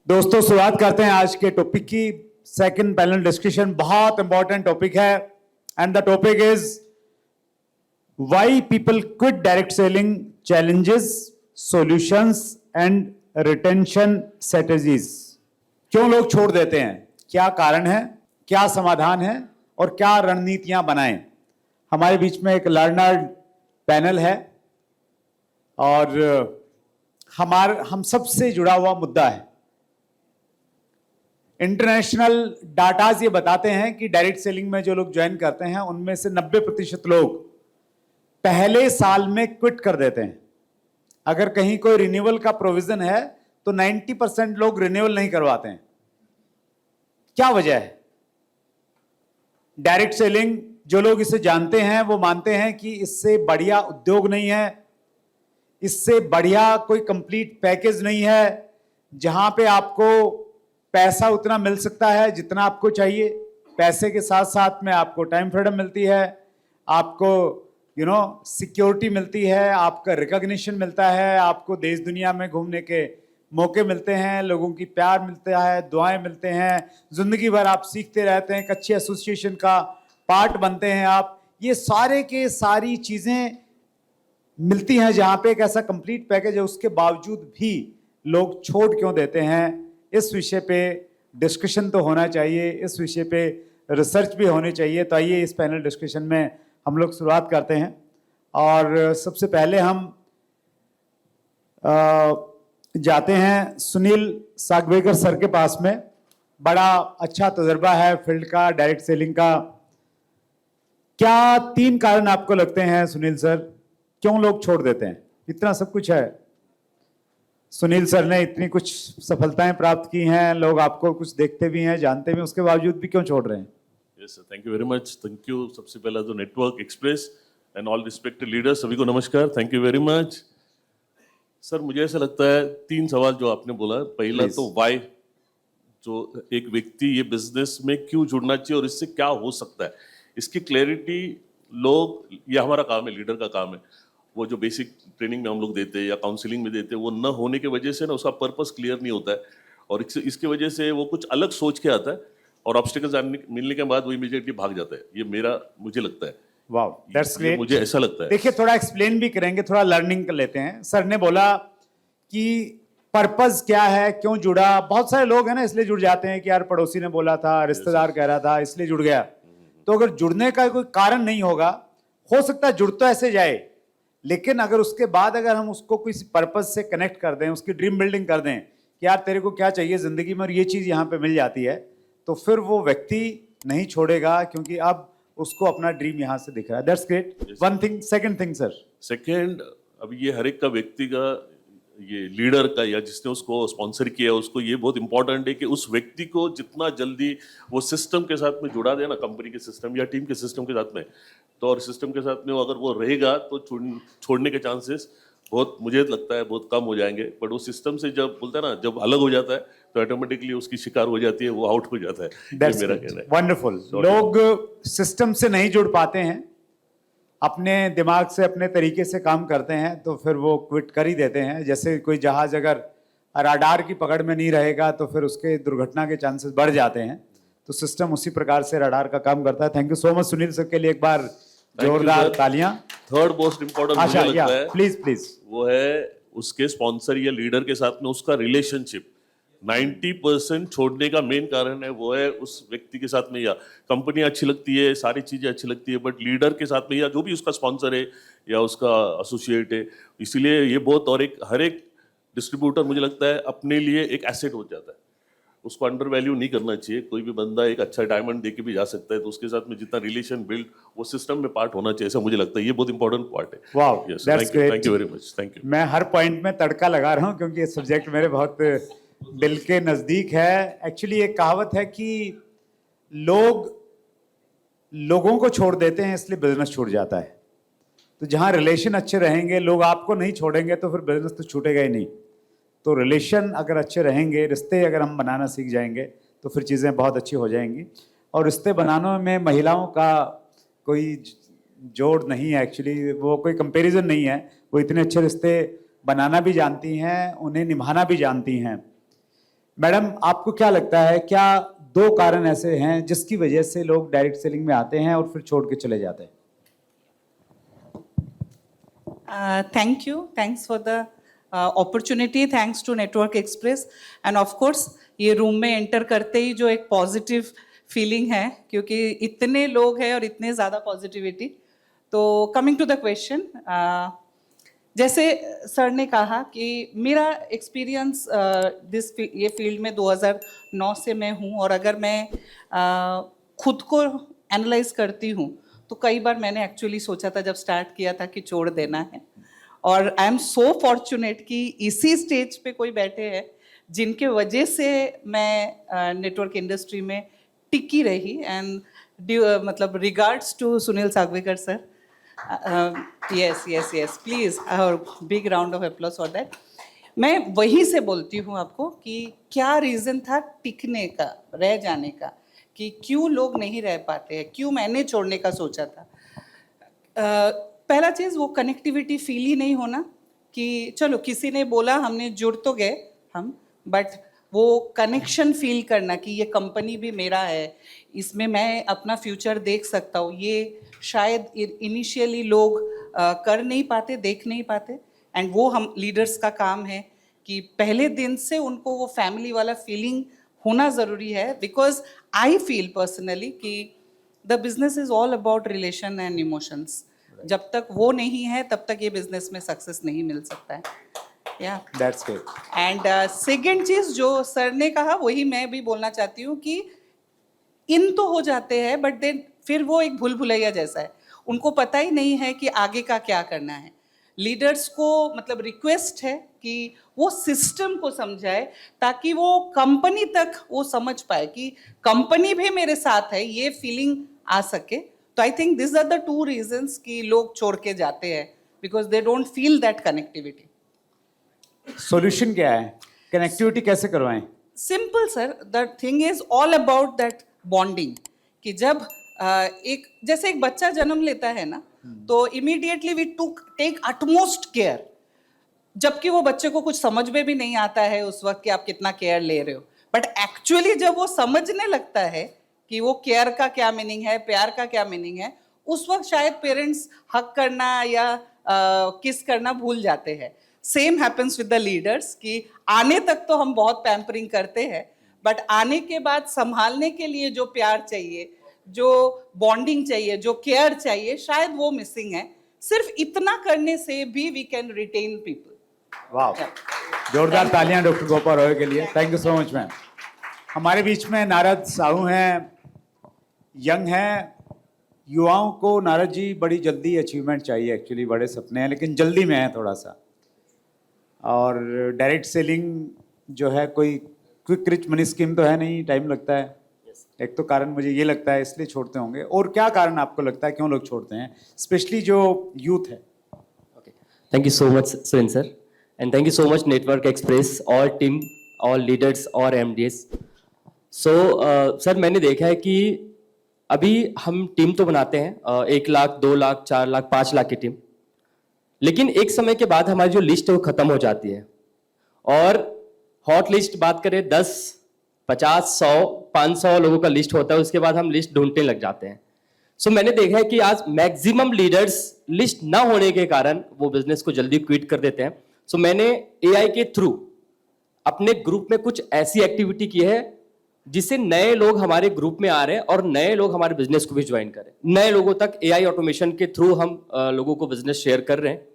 दोस्तों शुरुआत करते हैं आज के टॉपिक की। सेकंड पैनल डिस्कशन बहुत इंपॉर्टेंट टॉपिक है and the topic is why people quit direct selling, challenges, solutions and retention strategies. क्यों लोग छोड़ देते हैं, क्या कारण है, क्या समाधान है और क्या रणनीतियां बनाएं। हमारे बीच में एक लर्नर पैनल है और हम सबसे जुड़ा हुआ मुद्दा है। इंटरनेशनल डाटाज ये बताते हैं कि डायरेक्ट सेलिंग में जो लोग ज्वाइन करते हैं उनमें से 90% लोग पहले साल में क्विट कर देते हैं। अगर कहीं कोई रिन्यूअल का प्रोविजन है तो 90% लोग रिन्यूअल नहीं करवाते हैं। क्या वजह है? डायरेक्ट सेलिंग, जो लोग इसे जानते हैं वो मानते हैं कि इससे बढ़िया उद्योग नहीं है, इससे बढ़िया कोई कंप्लीट पैकेज नहीं है जहां पे आपको पैसा उतना मिल सकता है जितना आपको चाहिए। पैसे के साथ साथ में आपको टाइम फ्रीडम मिलती है, आपको सिक्योरिटी मिलती है, आपका रिकॉग्निशन मिलता है, आपको देश दुनिया में घूमने के मौके मिलते हैं, लोगों की प्यार मिलता है, दुआएं मिलते हैं, जिंदगी भर आप सीखते रहते हैं, एक अच्छी एसोसिएशन का पार्ट बनते हैं आप। ये सारे के सारी चीजें मिलती हैं जहां पे एक ऐसा कंप्लीट पैकेज है। उसके बावजूद भी लोग छोड़ क्यों देते हैं, इस विषय पे डिस्कशन तो होना चाहिए, इस विषय पे रिसर्च भी होनी चाहिए। तो आइए इस पैनल डिस्कशन में हम लोग शुरुआत करते हैं। और सबसे पहले हम जाते हैं सुनील सागवेकर सर के पास में। बड़ा अच्छा तजुर्बा है फील्ड का, डायरेक्ट सेलिंग का। क्या 3 कारण आपको लगते हैं सुनील सर, क्यों लोग छोड़ देते हैं? इतना सब कुछ है, सुनील सर ने इतनी कुछ सफलताएं प्राप्त की हैं, लोग आपको कुछ देखते भी हैं, जानते भी हैं, उसके बावजूद भी क्यों छोड़ रहे हैं? Yes sir, thank you very much. Thank you. सबसे पहला तो network express and all respected leaders, सभी को नमस्कार, thank you very much. Sir मुझे ऐसा लगता है 3 सवाल जो आपने बोला, पहला तो व्हाई, जो एक व्यक्ति ये बिजनेस में क्यों जुड़ना चाहिए और इससे क्या हो सकता है, इसकी क्लैरिटी लोग, ये हमारा काम है, लीडर का काम है। वो जो बेसिक ट्रेनिंग में हम लोग देते हैं या काउंसलिंग में देते हैं, वो न होने की वजह से ना उसका पर्पस क्लियर नहीं होता है और इसकी वजह से वो कुछ अलग सोच के आता है और ऑब्स्टिकल्स मिलने के बाद वो इमीडिएटली भाग जाता है। ये मुझे लगता है। वाह, दैट्स ग्रेट। मुझे ऐसा लगता है। देखिए थोड़ा एक्सप्लेन भी करेंगे, थोड़ा लर्निंग कर लेते हैं। सर ने बोला कि पर्पस क्या है, क्यों जुड़ा। बहुत सारे लोग हैं ना इसलिए जुड़ जाते हैं कि यार पड़ोसी ने बोला था, रिश्तेदार कह रहा था, इसलिए जुड़ गया। तो अगर जुड़ने का कोई कारण नहीं होगा, हो सकता है जुड़ तो ऐसे जाए, लेकिन अगर उसके बाद अगर हम उसको किसी पर्पस से कनेक्ट कर दें, उसकी ड्रीम बिल्डिंग कर दें कि यार तेरे को क्या चाहिए जिंदगी में और ये चीज यहाँ पे मिल जाती है, तो फिर वो व्यक्ति नहीं छोड़ेगा क्योंकि अब उसको अपना ड्रीम यहाँ से दिख रहा है। That's great, one thing. Second thing sir, second, अब ये हर एक का व्यक्ति का, ये लीडर का या जिसने उसको स्पॉन्सर किया उसको ये बहुत इंपॉर्टेंट है कि उस व्यक्ति को जितना जल्दी वो सिस्टम के साथ में जुड़ा देना, कंपनी के सिस्टम या टीम के सिस्टम के साथ में, तो और सिस्टम के साथ में अगर वो रहेगा तो छोड़ने के चांसेस बहुत, मुझे लगता है, बहुत कम हो जाएंगे। बट वो सिस्टम से जब बोलता है ना, जब अलग हो जाता है तो ऑटोमेटिकली उसकी शिकार हो जाती है, वो आउट हो जाता है। ये मेरा कहना है। वंडरफुल। लोग सिस्टम से नहीं जुड़ पाते हैं, अपने दिमाग से अपने तरीके से काम करते हैं, तो फिर वो क्विट कर ही देते हैं। जैसे कोई जहाज अगर राडार की पकड़ में नहीं रहेगा तो फिर उसके दुर्घटना के चांसेस बढ़ जाते हैं। तो सिस्टम उसी प्रकार से राडार का काम करता है। Thank you so much Sunil sir के लिए एक बार जोरदार तालियां। थर्ड मोस्ट इंपॉर्टेंट मुझे लगता है, प्लीज, वो है उसके स्पॉन्सर या लीडर के साथ में उसका रिलेशनशिप। 90% छोड़ने का मेन कारण है वो है उस व्यक्ति के साथ में, या कंपनी अच्छी लगती है, सारी चीजें अच्छी लगती है, बट लीडर के साथ में या जो भी उसका स्पॉन्सर है या उसका एसोसिएट है, इसीलिए ये बहुत, और हर एक डिस्ट्रीब्यूटर मुझे लगता है अपने लिए एक एसेट हो जाता है। उसको अंडर वैल्यू नहीं करना चाहिए। कोई भी बंदा एक अच्छा डायमंड देके भी जा सकता है, तो उसके साथ में जितना रिलेशन बिल्ड वो सिस्टम में पार्ट होना चाहिए, ऐसा मुझे लगता है। ये बहुत इंपॉर्टेंट पार्ट है। Wow, thank you very much. Thank you. मैं हर पॉइंट में तड़का लगा रहा हूँ क्योंकि ये सब्जेक्ट मेरे बहुत दिल के नजदीक है। एक्चुअली एक कहावत है कि लोगों को छोड़ देते हैं इसलिए बिजनेस छूट जाता है। तो जहां रिलेशन अच्छे रहेंगे, लोग आपको नहीं छोड़ेंगे, तो फिर बिजनेस तो छूटेगा ही नहीं। तो रिलेशन अगर अच्छे रहेंगे, रिश्ते अगर हम बनाना सीख जाएंगे, तो फिर चीज़ें बहुत अच्छी हो जाएंगी। और रिश्ते बनाने में महिलाओं का कोई जोड़ नहीं है, एक्चुअली वो कोई कंपैरिजन नहीं है। वो इतने अच्छे रिश्ते बनाना भी जानती हैं, उन्हें निभाना भी जानती हैं। मैडम, आपको क्या लगता है, क्या 2 कारण ऐसे हैं जिसकी वजह से लोग डायरेक्ट सेलिंग में आते हैं और फिर छोड़ के चले जाते हैं? Thank you. Thanks for the opportunity. Thanks to Network Express. And of course, ये रूम में एंटर करते ही जो एक पॉजिटिव फीलिंग है, क्योंकि इतने लोग हैं और इतने ज़्यादा पॉजिटिविटी. तो कमिंग टू द क्वेश्चन, जैसे सर ने कहा कि मेरा एक्सपीरियंस ये फील्ड में 2009 से मैं हूँ, और अगर मैं खुद को एनालाइज करती हूँ तो कई बार मैंने एक्चुअली सोचा था जब स्टार्ट किया था कि छोड़ देना है. और आई एम सो फॉर्चुनेट कि इसी स्टेज पे कोई बैठे हैं जिनके वजह से मैं नेटवर्क इंडस्ट्री में टिकी रही. एंड मतलब regards to Sunil Sagvekar sir. yes, please, big round of applause for that. मैं वहीं से बोलती हूँ आपको कि क्या रीज़न था टिकने का, रह जाने का, कि क्यों लोग नहीं रह पाते हैं, क्यों मैंने छोड़ने का सोचा था. पहला चीज़ वो कनेक्टिविटी फील ही नहीं होना, कि चलो किसी ने बोला, हमने जुड़ तो गए हम, बट वो कनेक्शन फील करना कि ये कंपनी भी मेरा है, इसमें मैं अपना फ्यूचर देख सकता हूँ, ये शायद इनिशियली लोग कर नहीं पाते, देख नहीं पाते. एंड वो हम लीडर्स का काम है कि पहले दिन से उनको वो फैमिली वाला फीलिंग होना ज़रूरी है. बिकॉज आई फील पर्सनली कि the business is all about relation and emotions. जब तक वो नहीं है तब तक ये बिजनेस में सक्सेस नहीं मिल सकता है. या दैट्स ग्रेट. एंड सेकेंड चीज़ जो सर ने कहा वही मैं भी बोलना चाहती हूँ कि इन तो हो जाते हैं, बट देन फिर वो एक भूल भुलैया जैसा है, उनको पता ही नहीं है कि आगे का क्या करना है. लीडर्स को मतलब रिक्वेस्ट है कि वो सिस्टम को समझाए ताकि वो कंपनी तक वो समझ पाए कि कंपनी भी मेरे साथ है, ये फीलिंग आ सके. तो I think this are the 2 reasons कि लोग छोड़ के जाते हैं, because they don't feel that connectivity. Solution क्या है, कनेक्टिविटी कैसे करवाएं? Simple sir, the thing is all about that bonding. कि जब जैसे एक बच्चा जन्म लेता है ना, तो immediately we take utmost care, जबकि वो बच्चे को कुछ समझ में भी नहीं आता है उस वक्त कि आप कितना केयर ले रहे हो. बट एक्चुअली जब वो समझने लगता है कि वो केयर का क्या मीनिंग है, प्यार का क्या मीनिंग है, उस वक्त शायद पेरेंट्स हक करना या किस करना भूल जाते हैं. Same happens with the leaders कि आने तक तो हम बहुत पैम्परिंग करते हैं, बट आने के बाद संभालने के लिए जो प्यार चाहिए, जो बॉन्डिंग चाहिए, जो केयर चाहिए, शायद वो मिसिंग है. सिर्फ इतना करने से भी वी कैन रिटेन पीपल. वाह, जोरदार तालियां डॉक्टर गोपाल रॉय के लिए. Thank you so much ma'am. हमारे बीच में नारद साहू हैं, यंग हैं. युवाओं को नारद जी बड़ी जल्दी अचीवमेंट चाहिए, एक्चुअली बड़े सपने हैं लेकिन जल्दी में है थोड़ा सा. और डायरेक्ट सेलिंग जो है कोई क्विक रिच मनी स्कीम तो है नहीं, टाइम लगता है. एक तो कारण मुझे ये लगता है इसलिए छोड़ते होंगे. और क्या कारण आपको लगता है क्यों लोग छोड़ते हैं, स्पेशली जो यूथ है? Okay. Thank you so much, Suren sir. And thank you so much, Network Express, all team, all leaders और MDs. So, सर मैंने देखा है कि अभी हम टीम तो बनाते हैं 1 लाख, 2 लाख, 4 लाख, 5 लाख की टीम, लेकिन एक समय के बाद हमारी जो लिस्ट है वो खत्म हो जाती है. और हॉट लिस्ट बात करें 10, 50, 100, 500 लोगों का लिस्ट होता है, उसके बाद हम लिस्ट ढूंढने लग जाते हैं. सो मैंने देखा है कि आज मैक्सिमम लीडर्स लिस्ट ना होने के कारण वो बिजनेस को जल्दी क्विट कर देते हैं. सो मैंने एआई के थ्रू अपने ग्रुप में कुछ ऐसी एक्टिविटी की है जिससे नए लोग हमारे ग्रुप में आ रहे हैं और नए लोग हमारे बिजनेस को भी ज्वाइन करें. नए लोगों तक एआई ऑटोमेशन के थ्रू हम लोगों को बिजनेस शेयर कर रहे हैं.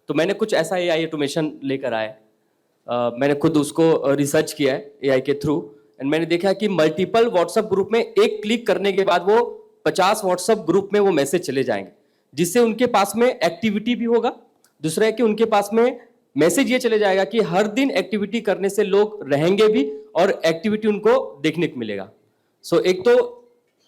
तो मैंने कुछ ऐसा एआई ऑटोमेशन लेकर आया. मैंने खुद उसको रिसर्च किया है एआई के थ्रू, एंड मैंने देखा कि मल्टीपल व्हाट्सएप ग्रुप में एक क्लिक करने के बाद वो 50 व्हाट्सएप ग्रुप में वो मैसेज चले जाएंगे, जिससे उनके पास में एक्टिविटी भी होगा. दूसरा है कि उनके पास में मैसेज ये चले जाएगा कि हर दिन एक्टिविटी करने से लोग रहेंगे भी और एक्टिविटी उनको देखने को मिलेगा. सो एक तो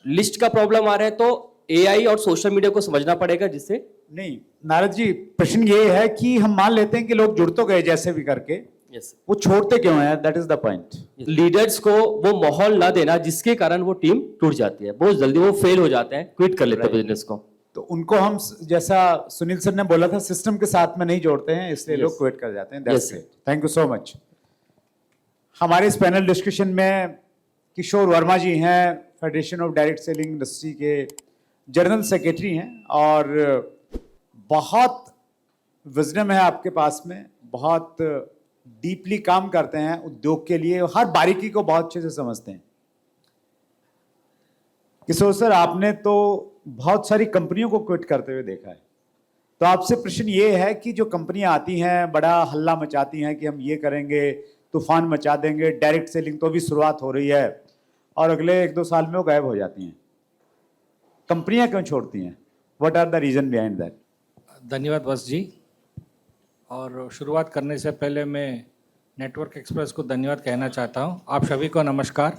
लिस्ट का प्रॉब्लम आ रहा है, तो एआई और सोशल मीडिया को समझना पड़ेगा. जिससे नहीं नारद जी, प्रश्न ये है कि हम मान लेते हैं कि लोग जुड़ तो गए जैसे भी करके, यस, वो छोड़ते क्यों हैं? That is the point. Leaders को वो माहौल ना देना जिसके कारण वो टीम टूट जाती है, बहुत जल्दी वो फेल हो जाते हैं, क्विट कर लेते हैं बिजनेस को. तो उनको हम जैसा सुनील सर ने बोला था सिस्टम के साथ में नहीं जोड़ते हैं, इसलिए Yes. लोग क्विट कर जाते हैं. Yes, that's it. Thank you so much. हमारे इस पैनल डिस्कशन में किशोर वर्मा जी हैं, federation of direct selling industry के जनरल सेक्रेटरी हैं, और बहुत विजडम है आपके पास में, बहुत डीपली काम करते हैं उद्योग के लिए, हर बारीकी को बहुत अच्छे से समझते हैं। किशोर सर, आपने तो बहुत सारी कंपनियों को क्विट करते हुए देखा है, तो आपसे प्रश्न ये है कि जो कंपनियां आती हैं, बड़ा हल्ला मचाती हैं कि हम ये करेंगे, तूफान मचा देंगे, डायरेक्ट सेलिंग तो अभी शुरुआत हो रही है, और अगले 1-2 साल में वो गायब हो जाती हैं, कंपनियां क्यों छोड़ती हैं? What are the reason behind that? धन्यवाद बस जी। और शुरुआत करने से पहले मैं नेटवर्क एक्सप्रेस को धन्यवाद कहना चाहता हूं। आप सभी को नमस्कार।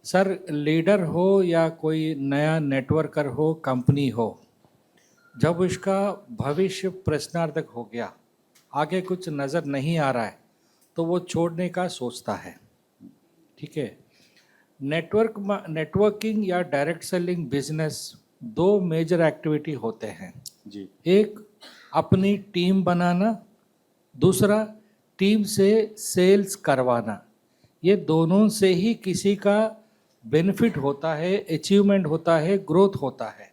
सर, लीडर हो या कोई नया नेटवर्कर हो, कंपनी हो, जब उसका भविष्य प्रश्नार्थक हो गया, आगे कुछ नज़र नहीं आ रहा है, तो वो छोड़ने का सोचता है। ठीक है। नेटवर्किंग या direct selling business 2 major activity होते हैं जी। एक अपनी टीम बनाना, दूसरा टीम से सेल्स करवाना। ये दोनों से ही किसी का बेनिफिट होता है, अचीवमेंट होता है, ग्रोथ होता है।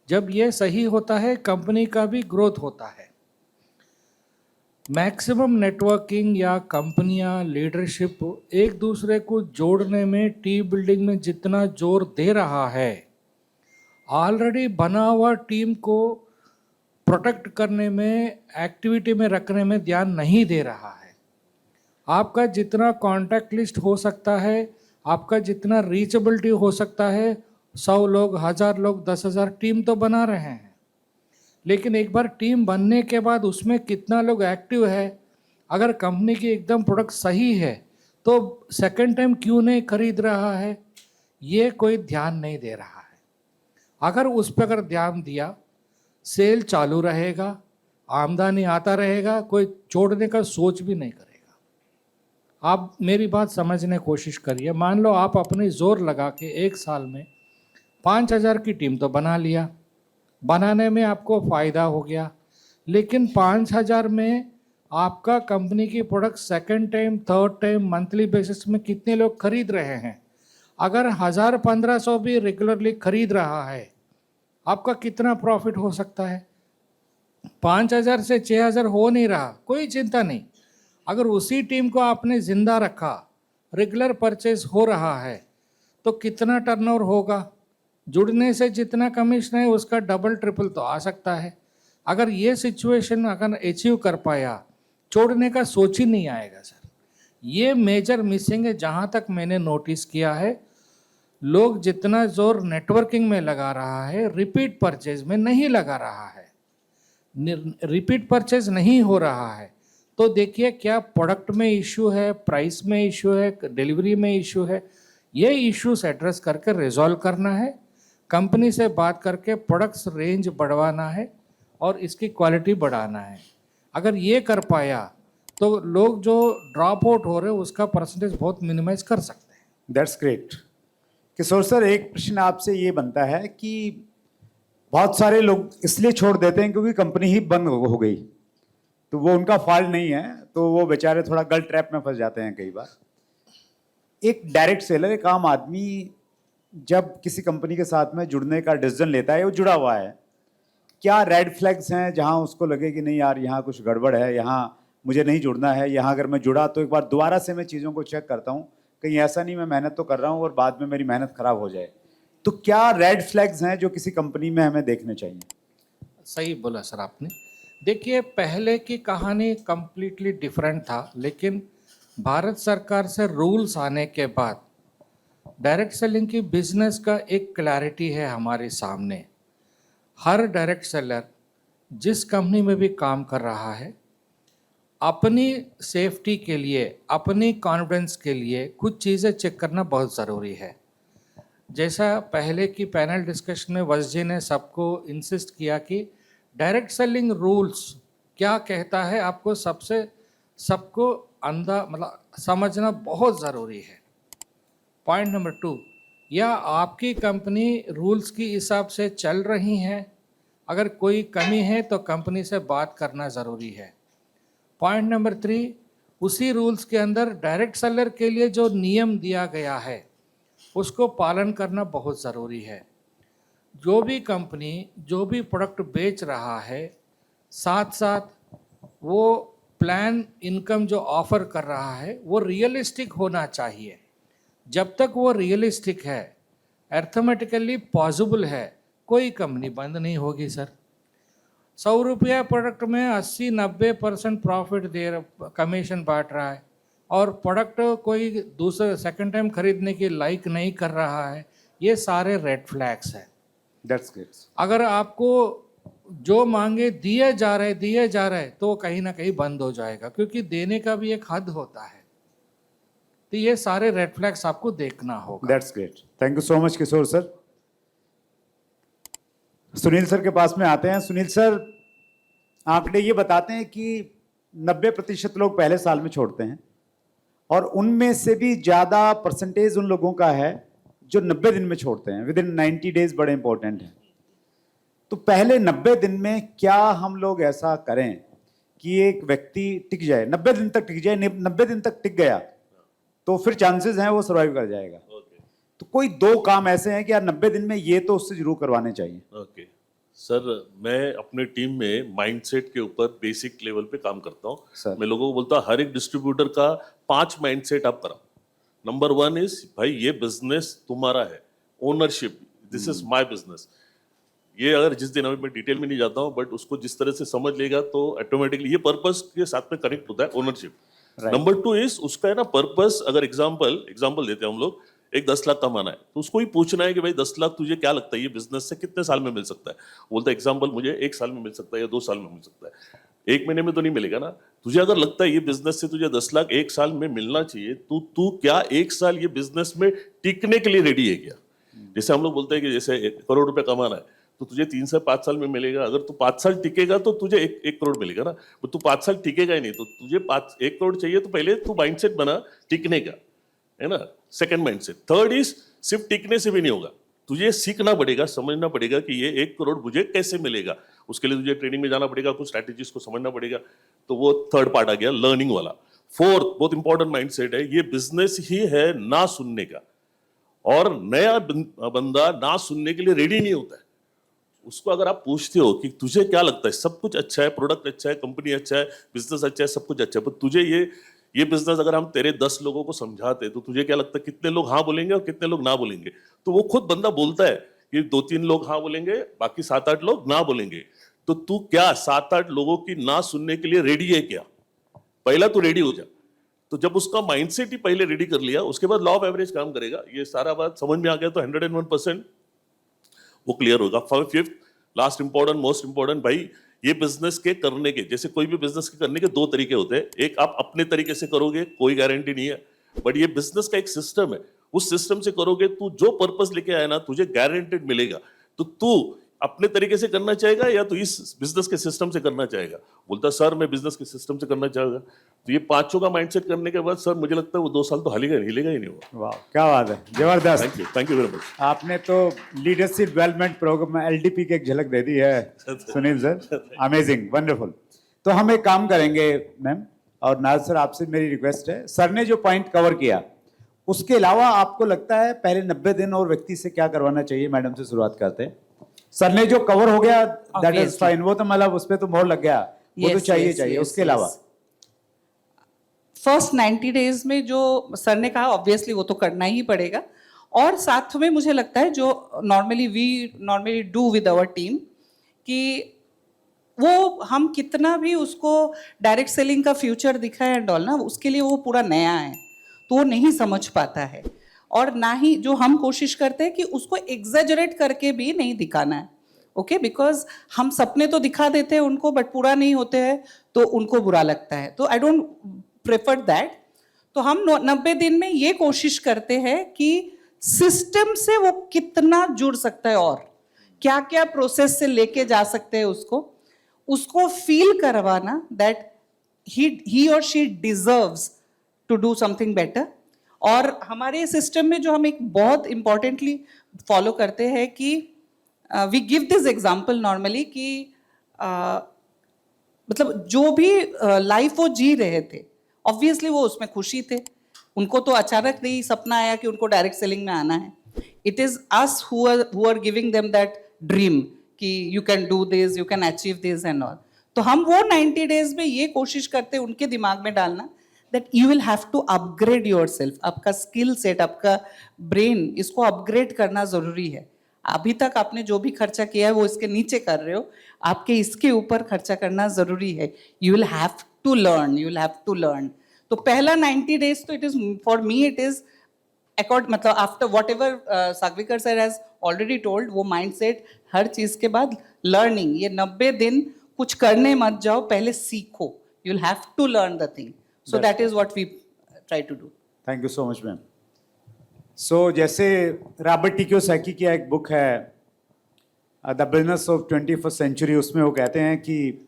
जब ये सही होता है, कंपनी का भी ग्रोथ होता है। मैक्सिमम नेटवर्किंग या कंपनियां, लीडरशिप एक दूसरे को जोड़ने में, टीम बिल्डिंग में जितना जोर दे रहा है, ऑलरेडी बना हुआ टीम को प्रोटेक्ट करने में, एक्टिविटी में रखने में ध्यान नहीं दे रहा है। आपका जितना कॉन्टैक्ट लिस्ट हो सकता है, आपका जितना रीचेबिलिटी हो सकता है, 100 लोग, 1000 लोग, 10,000 टीम तो बना रहे हैं, लेकिन एक बार टीम बनने के बाद उसमें कितना लोग एक्टिव है, अगर कंपनी की एकदम प्रोडक्ट सही है तो सेकंड टाइम क्यों नहीं खरीद रहा है, ये कोई ध्यान नहीं दे रहा है। अगर उस पर अगर ध्यान दिया, सेल चालू रहेगा, आमदनी आता रहेगा, कोई छोड़ने का सोच भी नहीं करेगा। आप मेरी बात समझने की कोशिश करिए। मान लो आप अपनी जोर लगा के 1 साल में 5,000 की टीम तो बना लिया, बनाने में आपको फ़ायदा हो गया, लेकिन 5,000 में आपका कंपनी की product second time, third time, monthly basis में कितने लोग खरीद रहे हैं? अगर 1,000-1,500 भी रेगुलरली खरीद रहा है, आपका कितना प्रॉफिट हो सकता है? 5,000 से 6,000 हो नहीं रहा, कोई चिंता नहीं। अगर उसी टीम को आपने जिंदा रखा, रेगुलर परचेज हो रहा है, तो कितना टर्नओवर होगा? जुड़ने से जितना कमीशन है उसका डबल ट्रिपल तो आ सकता है। अगर ये सिचुएशन अगर अचीव कर पाया, छोड़ने का सोच ही नहीं आएगा सर। ये मेजर मिसिंग है। जहाँ तक मैंने नोटिस किया है, लोग जितना जोर नेटवर्किंग में लगा रहा है, रिपीट परचेज में नहीं लगा रहा है। रिपीट परचेज नहीं हो रहा है, तो देखिए क्या प्रोडक्ट में इश्यू है, प्राइस में इश्यू है, डिलीवरी में इश्यू है। ये इश्यूज एड्रेस करके रिजॉल्व करना है, कंपनी से बात करके प्रोडक्ट्स रेंज बढ़वाना है और इसकी क्वालिटी बढ़ाना है। अगर ये कर पाया तो लोग जो ड्रॉप आउट हो रहे हैं उसका परसेंटेज बहुत मिनिमाइज कर सकते हैं। That's great. किशोर सर, एक प्रश्न आपसे ये बनता है कि बहुत सारे लोग इसलिए छोड़ देते हैं क्योंकि कंपनी ही बंद हो गई, तो वो उनका फॉल्ट नहीं है, तो वो बेचारे थोड़ा गलत ट्रैप में फंस जाते हैं कई बार। एक डायरेक्ट सेलर, एक आम आदमी जब किसी कंपनी के साथ में जुड़ने का डिसीजन लेता है, वो जुड़ा हुआ है, क्या रेड फ्लैग्स हैं जहां उसको लगे कि नहीं यार यहाँ कुछ गड़बड़ है, यहाँ मुझे नहीं जुड़ना है, यहाँ अगर मैं जुड़ा तो एक बार दोबारा से मैं चीज़ों को चेक करता हूँ, कहीं ऐसा नहीं मैं मेहनत तो कर रहा हूँ और बाद में मेरी मेहनत खराब हो जाए। तो क्या रेड फ्लैग्स हैं जो किसी कंपनी में हमें देखने चाहिए? सही बोला सर आपने। देखिए, पहले की कहानी कंप्लीटली डिफरेंट था, लेकिन भारत सरकार से रूल्स आने के बाद डायरेक्ट सेलिंग की बिजनेस का एक क्लैरिटी है हमारे सामने। हर डायरेक्ट सेलर जिस कंपनी में भी काम कर रहा है, अपनी सेफ्टी के लिए, अपनी कॉन्फिडेंस के लिए कुछ चीज़ें चेक करना बहुत ज़रूरी है। जैसा पहले की पैनल डिस्कशन में वस जी ने सबको इंसिस्ट किया कि डायरेक्ट सेलिंग रूल्स क्या कहता है, आपको सबको मतलब समझना बहुत ज़रूरी है। पॉइंट नंबर 2, या आपकी कंपनी रूल्स की हिसाब से चल रही है? अगर कोई कमी है तो कंपनी से बात करना ज़रूरी है। पॉइंट नंबर 3, उसी रूल्स के अंदर डायरेक्ट सेलर के लिए जो नियम दिया गया है उसको पालन करना बहुत ज़रूरी है। जो भी कंपनी जो भी प्रोडक्ट बेच रहा है, साथ साथ वो प्लान इनकम जो ऑफर कर रहा है वो रियलिस्टिक होना चाहिए। जब तक वो रियलिस्टिक है, अर्थमेटिकली पॉसिबल है, कोई कंपनी बंद नहीं होगी सर। 100 रुपया प्रोडक्ट में 80-90% प्रॉफिट दे रहा, कमीशन बांट रहा है, और प्रोडक्ट कोई दूसरा सेकंड टाइम खरीदने की लाइक नहीं कर रहा है, ये सारे रेड फ्लैग्स हैं। That's great. अगर आपको जो मांगे दिए जा रहे तो कहीं ना कहीं बंद हो जाएगा, क्योंकि देने का भी एक हद होता है। तो ये सारे रेड फ्लैग्स आपको देखना होगा। That's great, thank you so much Kishore sir. Sunil sir के पास में आते हैं। सुनील सर, आंकड़े ये बताते हैं कि 90% लोग पहले साल में छोड़ते हैं, और उनमें से भी ज्यादा परसेंटेज उन लोगों का है जो 90 दिन में छोड़ते हैं। विद इन 90 डेज बड़े इंपॉर्टेंट है। तो पहले 90 दिन में क्या हम लोग ऐसा करें कि एक व्यक्ति टिक जाए, 90 दिन तक टिक जाए। 90 दिन तक टिक गया तो फिर चांसेस हैं वो सर्वाइव कर जाएगा। तो कोई 2 काम ऐसे हैं कि यार 90 दिन में ये तो उससे जरूर करवाने चाहिए। ओके सर, मैं अपने टीम में माइंडसेट के ऊपर बेसिक लेवल पे काम करता सर। हूँ। मैं लोगों को बोलता हूँ हर एक डिस्ट्रीब्यूटर का 5 माइंडसेट आप कराओ। नंबर 1 इज, भाई ये बिजनेस तुम्हारा है, ownership, this is my business. ये अगर जिस दिन अभी मैं डिटेल में नहीं जाता हूँ, बट उसको जिस तरह से समझ लेगा तो ऑटोमेटिकली ये पर्पस के साथ में कनेक्ट होता है, ओनरशिप। नंबर 2 इज, उसका है ना पर्पस। अगर एग्जाम्पल देते हैं हम लोग, एक 10 लाख कमाना है तो उसको ही पूछना है कि भाई 10 लाख तुझे क्या लगता है ये बिजनेस से कितने साल में मिल सकता है। बोलता है एग्जाम्पल, मुझे 1 साल में मिल सकता है या 2 साल में मिल सकता है। 1 महीने में तो नहीं मिलेगा ना। तुझे अगर लगता है ये बिजनेस से तुझे 10 लाख 1 साल में मिलना चाहिए, तो तू क्या 1 साल ये बिजनेस में टिकने के लिए रेडी है क्या? जैसे हम लोग बोलते हैं कि जैसे 1 करोड़ रुपया कमाना है तो तुझे 3 से 5 साल में मिलेगा। अगर तू 5 साल टिकेगा तो तुझे 1 करोड़ मिलेगा ना। तो तू 5 साल टिकेगा ही नहीं, तो तुझे 1 करोड़ चाहिए, तो पहले तू माइंडसेट बना टिकने का, है ना। Second mindset. थर्ड इज, सिर्फ टिकने से भी नहीं होगा, तुझे सीखना पड़ेगा, समझना पड़ेगा कि ये 1 करोड़ मुझे कैसे मिलेगा। उसके लिए तुझे ट्रेनिंग में जाना पड़ेगा, कुछ स्ट्रैटेजीज को समझना पड़ेगा। तो वो थर्ड पार्ट आ गया, लर्निंग वाला। फोर्थ बहुत इंपॉर्टेंट माइंडसेट है, ये बिजनेस ही है ना सुनने का, और नया बंदा ना सुनने के लिए रेडी नहीं होता है। उसको अगर आप पूछते हो कि तुझे क्या लगता है, सब कुछ अच्छा है, प्रोडक्ट अच्छा है, कंपनी अच्छा है, बिजनेस अच्छा है, सब कुछ अच्छा है, पर तुझे ये बिजनेस अगर हम तेरे 10 लोगों को समझाते तो तुझे क्या लगता है कितने लोग हाँ बोलेंगे और कितने लोग ना बोलेंगे? तो वो खुद बंदा बोलता है कि 2-3 लोग हाँ बोलेंगे, बाकी 7-8 लोग ना बोलेंगे। तो तू क्या 7-8 लोगों की ना सुनने के लिए रेडी है क्या? पहला तो रेडी हो जा। तो जब उसका माइंडसेट ही पहले रेडी कर लिया, उसके बाद लॉ ऑफ एवरेज काम करेगा। ये सारा बात समझ में आ गया तो 101% वो क्लियर होगा। Fifth, last important, most important, भाई ये बिजनेस के करने के, जैसे कोई भी बिजनेस के करने के 2 तरीके होते हैं। एक आप अपने तरीके से करोगे, कोई गारंटी नहीं है, बट ये बिजनेस का एक सिस्टम है, उस सिस्टम से करोगे, तू जो पर्पस लेके आया ना तुझे गारंटेड मिलेगा। तो तू अपने तरीके से करना चाहेगा या तो इस बिजनेस के सिस्टम से करना चाहेगा? बोलता सर मैं बिजनेस के सिस्टम से करना चाहेगा। तो ये 5 का माइंडसेट करने के बाद सर मुझे लगता है वो 2 साल तो हिलेगा ही नहीं वो। वाह, क्या बात है, जबरदस्त। Thank you very much. आपने तो लीडरशिप डेवलपमेंट प्रोग्राम में LDP की एक झलक दे दी है सुनील सर, अमेजिंग, वंडरफुल। तो हम एक काम करेंगे मैम, और नाज सर आपसे मेरी रिक्वेस्ट है, सर ने जो पॉइंट कवर किया उसके अलावा आपको लगता है पहले 90 दिन और व्यक्ति से क्या करवाना चाहिए? मैडम से शुरुआत करते हैं। सर ने जो कवर हो गया दैट इज फाइन, वो तो मतलब उस पर तो मोहर लग गया, वो तो चाहिए। उसके अलावा फर्स्ट 90 डेज में जो सर ने कहा ऑब्वियसली वो तो करना ही पड़ेगा, और साथ में मुझे लगता है जो normally do with our team, कि वो हम कितना भी उसको डायरेक्ट सेलिंग का फ्यूचर दिखाए एंड ऑल ना, उसके लिए वो पूरा नया है तो वो नहीं समझ पाता है। और ना ही जो हम कोशिश करते हैं कि उसको एग्जेजरेट करके भी नहीं दिखाना है, ओके, बिकॉज हम सपने तो दिखा देते हैं उनको बट पूरा नहीं होते हैं तो उनको बुरा लगता है। तो आई डोंट प्रेफर दैट। तो हम 90 दिन में ये कोशिश करते हैं कि सिस्टम से वो कितना जुड़ सकता है और क्या क्या प्रोसेस से लेके जा सकते हैं उसको फील करवाना दैट ही और she deserves to do something better. और हमारे सिस्टम में जो हम एक बहुत इंपॉर्टेंटली फॉलो करते हैं कि we give this example normally कि मतलब जो भी लाइफ वो जी रहे थे ऑब्वियसली वो उसमें खुशी थे, उनको तो अचानक नहीं सपना आया कि उनको डायरेक्ट सेलिंग में आना है. It is us who are giving them that dream कि you can do this, you can achieve this and all. तो हम वो 90 डेज में ये कोशिश करते हैं उनके दिमाग में डालना that you will have to upgrade yourself. आपका स्किल सेट, आपका ब्रेन, इसको अपग्रेड करना जरूरी है. अभी तक आपने जो भी खर्चा किया है वो इसके नीचे कर रहे हो, आपके इसके ऊपर खर्चा करना जरूरी है. You will have to learn, you will have to learn. तो पहला 90 डेज तो it is for me, it is accord, मतलब आफ्टर वॉट एवर सागविकर सर हैज ऑलरेडी टोल्ड, वो माइंडसेट हर चीज के बाद लर्निंग. ये 90 दिन कुछ करने मत जाओ, पहले सीखो. You will have to learn the thing. So that is what we try to do. Thank you so much ma'am. So जैसे रॉबर्ट टी कियोसाकी की एक बुक है the business of 21st century, उसमें वो कहते हैं कि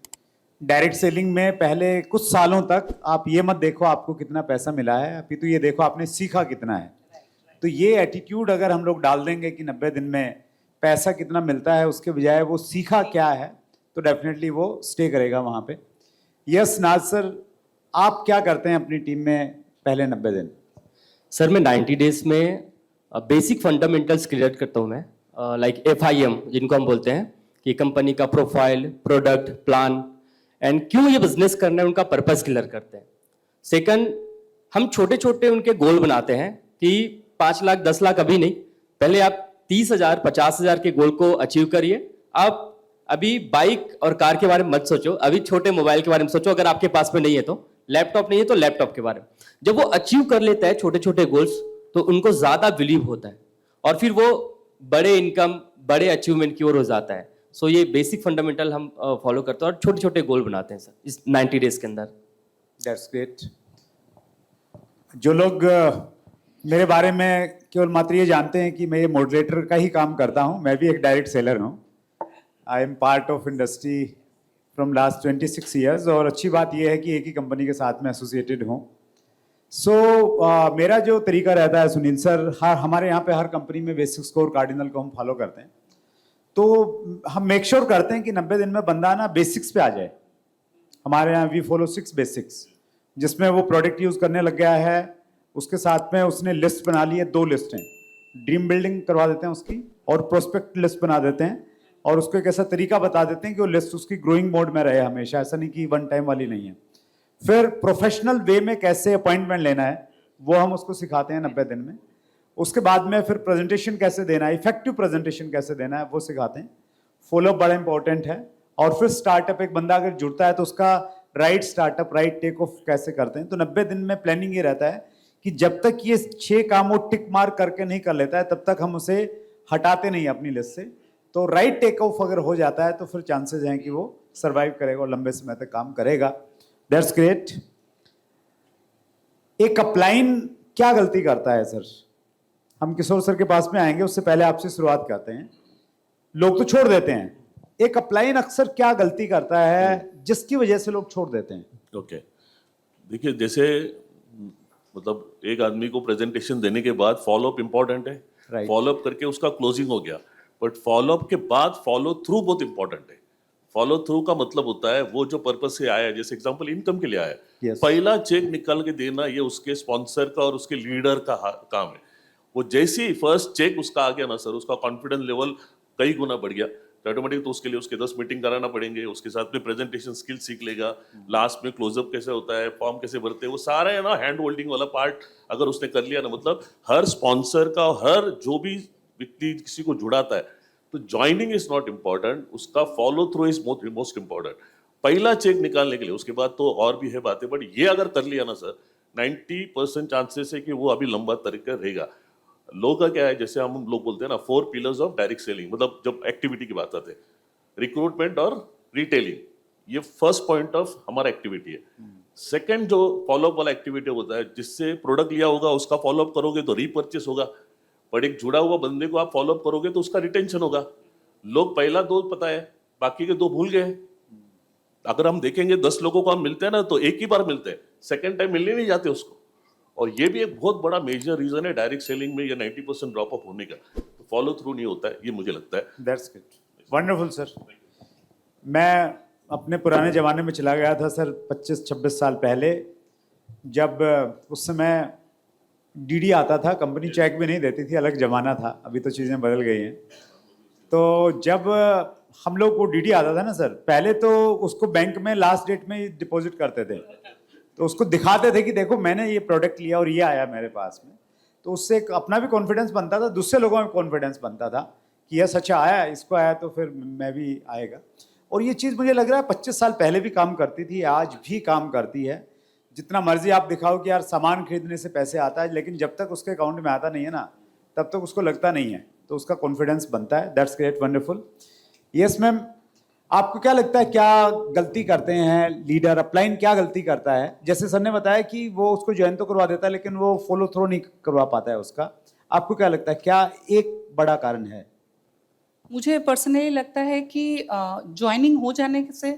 डायरेक्ट सेलिंग में पहले कुछ सालों तक आप ये मत देखो आपको कितना पैसा मिला है, अभी तो ये देखो आपने सीखा कितना है. तो ये एटीट्यूड अगर हम लोग डाल देंगे कि 90 दिन में पैसा कितना मिलता है, उसके बजाय वो सीखा क्या है, तो डेफिनेटली वो स्टे करेगा वहाँ पे. यस नाज सर, आप क्या करते हैं अपनी टीम में पहले 90 दिन? सर मैं 90 डेज में बेसिक फंडामेंटल्स क्रिएट करता हूँ मैं, लाइक FIM जिनको हम बोलते हैं कि कंपनी का प्रोफाइल, प्रोडक्ट, प्लान एंड क्यों ये बिजनेस करना है, उनका पर्पस क्लियर करते हैं. सेकंड, हम छोटे छोटे उनके गोल बनाते हैं कि 5 लाख 10 लाख अभी नहीं, पहले आप 30,000 50,000 के गोल को अचीव करिए. आप अभी बाइक और कार के बारे में मत सोचो, अभी छोटे मोबाइल के बारे में सोचो, अगर आपके पास में नहीं है तो, लैपटॉप नहीं है तो लैपटॉप के बारे में. जब वो अचीव कर लेता है छोटे छोटे गोल्स, तो उनको ज्यादा बिलीव होता है और फिर वो बड़े इनकम, बड़े अचीवमेंट की ओर हो जाता है. सो ये बेसिक फंडामेंटल हम फॉलो करते हैं और छोटे छोटे गोल बनाते हैं सर इस 90 डेज के अंदर. That's great. जो लोग मेरे बारे में केवल मात्र ये जानते हैं कि मैं ये मॉडरेटर का ही काम करता हूँ, मैं भी एक डायरेक्ट सेलर हूँ. I am part of industry from last 26 years, और अच्छी बात यह है कि एक ही कंपनी के साथ में एसोसिएटेड हूँ. सो मेरा जो तरीका रहता है सुनील सर, हमारे यहाँ पे हर कंपनी में बेसिक स्कोर कार्डिनल को हम फॉलो करते हैं. तो हम मेक श्योर करते हैं कि 90 दिन में बंदा ना बेसिक्स पे आ जाए. हमारे यहाँ वी फॉलो 6 बेसिक्स, जिसमें वो प्रोडक्ट यूज करने लग गया है, उसके साथ में उसने लिस्ट बना ली है, 2 लिस्ट हैं. ड्रीम बिल्डिंग करवा देते हैं उसकी, और प्रोस्पेक्ट लिस्ट बना देते हैं, और उसको एक ऐसा तरीका बता देते हैं कि वो लिस्ट उसकी ग्रोइंग मोड में रहे हमेशा, ऐसा नहीं कि वन टाइम वाली नहीं है. फिर प्रोफेशनल वे में कैसे अपॉइंटमेंट लेना है वो हम उसको सिखाते हैं 90 दिन में. उसके बाद में फिर प्रेजेंटेशन कैसे देना है, इफेक्टिव प्रेजेंटेशन कैसे देना है वो सिखाते हैं. फॉलोअप बड़ा इंपॉर्टेंट है. और फिर स्टार्टअप, एक बंदा अगर जुड़ता है तो उसका right startup, right take off कैसे करते हैं. तो 90 दिन में प्लानिंग ये रहता है कि जब तक ये 6 काम वो टिक मार्क करके नहीं कर लेता है, तब तक हम उसे हटाते नहीं अपनी लिस्ट से. तो राइट टेक ऑफ अगर हो जाता है तो फिर चांसेस हैं कि वो सर्वाइव करेगा और लंबे समय तक काम करेगा. That's great. एक अपलाइन क्या गलती करता है सर? हम किशोर सर के पास में आएंगे, उससे पहले आपसे शुरुआत करते हैं. लोग तो छोड़ देते हैं, एक अपलाइन अक्सर क्या गलती करता है जिसकी वजह से लोग छोड़ देते हैं? ओके, देखिए जैसे मतलब एक आदमी को प्रेजेंटेशन देने के बाद फॉलोअप इंपॉर्टेंट है. Right. फॉलोअप करके उसका क्लोजिंग हो गया, बट फॉलोअप के बाद फॉलो थ्रू बहुत इंपॉर्टेंट है. फॉलो थ्रू का मतलब होता है वो जो पर्पस से आया है, जैसे एग्जांपल इनकम के लिए आया है, Yes. पहला चेक निकाल के देना ये उसके स्पॉन्सर का और उसके लीडर का काम है. वो जैसे ही फर्स्ट चेक उसका आ गया ना सर, उसका कॉन्फिडेंस लेवल कई गुना बढ़ गया. ऑटोमेटिक तो उसके लिए उसके 10 मीटिंग कराना पड़ेंगे, उसके साथ में प्रेजेंटेशन स्किल सीख लेगा, लास्ट में क्लोजअप कैसे होता है, फॉर्म कैसे भरते हैं, वो सारा है ना हैंड होल्डिंग वाला पार्ट अगर उसने कर लिया ना, मतलब हर स्पॉन्सर का, हर जो भी व्यक्ति किसी को जुड़ाता है, तो ज्वाइनिंग इज नॉट इम्पॉर्टेंट, उसका follow through is most important. पहला चेक निकालने के लिए, उसके बाद तो और भी है बातें, बट ये अगर कर लिया ना सर, 90% चांसेस है कि वो अभी लंबा तरीका रहेगा. लोगों का क्या है, जैसे हम लोग बोलते हैं ना 4 पिलर्स ऑफ डायरेक्ट सेलिंग, मतलब जब एक्टिविटी की बात आते हैं, रिक्रूटमेंट और रिटेलिंग, ये फर्स्ट पॉइंट ऑफ हमारा एक्टिविटी है. सेकंड जो फॉलोअप वाला एक्टिविटी होता है, जिससे प्रोडक्ट लिया होगा उसका फॉलोअप करोगे तो रीपर्चेस होगा, पर एक जुड़ा हुआ बंदे को आप फॉलोअप करोगे तो उसका रिटेंशन होगा. लोग पहला 2 पता है, बाकी के 2 भूल गए. अगर हम देखेंगे 10 लोगों को हम मिलते हैं ना, तो एक ही बार मिलते हैं, सेकंड टाइम मिलने नहीं जाते उसको. और ये भी एक बहुत बड़ा मेजर रीजन है डायरेक्ट सेलिंग में ये 90% ड्रॉप ऑफ होने का. तो फॉलो थ्रू नहीं होता है, ये मुझे लगता है. That's good, wonderful sir. मैं अपने पुराने ज़माने में चला गया था सर, 25-26 साल पहले. जब उस समय डीडी आता था, कंपनी चेक भी नहीं देती थी, अलग जमाना था, अभी तो चीज़ें बदल गई हैं। तो जब हम लोग को डीडी आता था ना सर, पहले तो उसको बैंक में लास्ट डेट में डिपॉजिट करते थे, तो उसको दिखाते थे कि देखो मैंने ये प्रोडक्ट लिया और ये आया मेरे पास में। तो उससे एक अपना भी कॉन्फिडेंस बनता था, दूसरे लोगों में कॉन्फिडेंस बनता था कि यह सच आया, इसको आया तो फिर मैं भी आएगा। और ये चीज़ मुझे लग रहा है 25 साल पहले भी काम करती थी, आज भी काम करती है। जितना मर्जी आप दिखाओ कि यार सामान खरीदने से पैसे आता है, लेकिन जब तक उसके अकाउंट में आता नहीं है ना, तब तक उसको लगता नहीं है, तो उसका कॉन्फिडेंस बनता है। That's great, wonderful. Yes ma'am, आपको क्या लगता है क्या गलती करते हैं लीडर, अपलाइन क्या गलती करता है? जैसे सर ने बताया कि वो उसको ज्वाइन तो करवा देता है, लेकिन वो फॉलो थ्रो नहीं करवा पाता है उसका। आपको क्या लगता है क्या एक बड़ा कारण है? मुझे पर्सनली लगता है कि ज्वाइनिंग हो जाने से